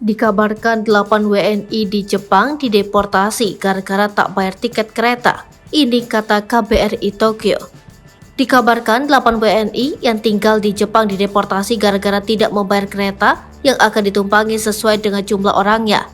Dikabarkan 8 WNI di Jepang dideportasi gara-gara tak bayar tiket kereta. Ini kata KBRI Tokyo. Dikabarkan 8 WNI yang tinggal di Jepang dideportasi gara-gara tidak membayar kereta yang akan ditumpangi sesuai dengan jumlah orangnya.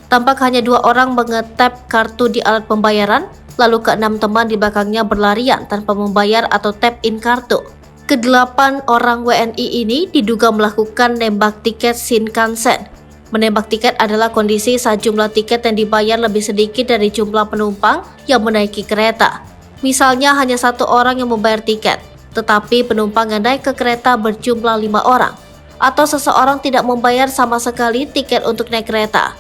Tampak hanya 2 orang mengetap kartu di alat pembayaran, lalu ke-6 teman di belakangnya berlarian tanpa membayar atau tap-in kartu. Ke-8 orang WNI ini diduga melakukan nembak tiket Shinkansen. Menembak tiket adalah kondisi saat jumlah tiket yang dibayar lebih sedikit dari jumlah penumpang yang menaiki kereta. Misalnya hanya 1 orang yang membayar tiket, tetapi penumpang yang naik ke kereta berjumlah 5 orang. Atau seseorang tidak membayar sama sekali tiket untuk naik kereta.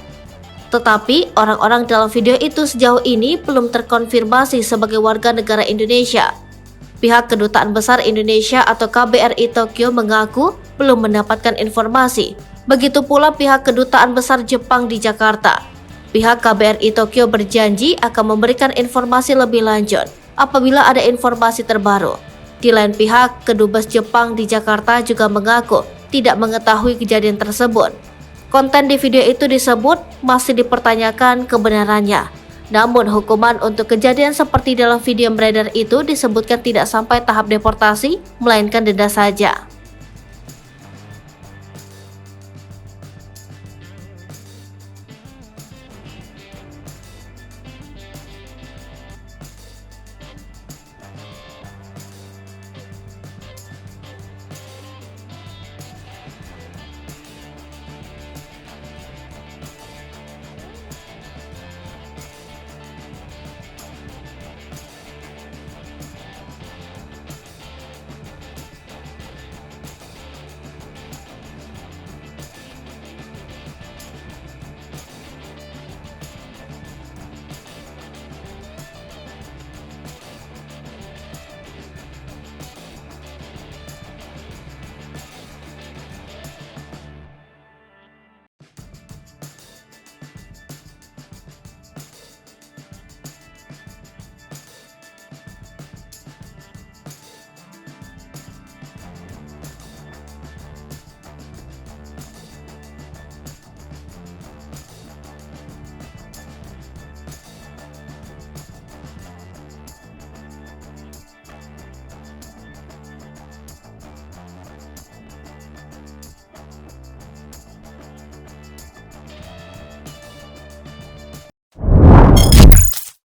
Tetapi orang-orang dalam video itu sejauh ini belum terkonfirmasi sebagai warga negara Indonesia. Pihak Kedutaan Besar Indonesia atau KBRI Tokyo mengaku belum mendapatkan informasi. Begitu pula pihak Kedutaan Besar Jepang di Jakarta. Pihak KBRI Tokyo berjanji akan memberikan informasi lebih lanjut apabila ada informasi terbaru. Di lain pihak, Kedubes Jepang di Jakarta juga mengaku tidak mengetahui kejadian tersebut. Konten di video itu disebut masih dipertanyakan kebenarannya. Namun hukuman untuk kejadian seperti dalam video yang beredar itu disebutkan tidak sampai tahap deportasi, melainkan denda saja.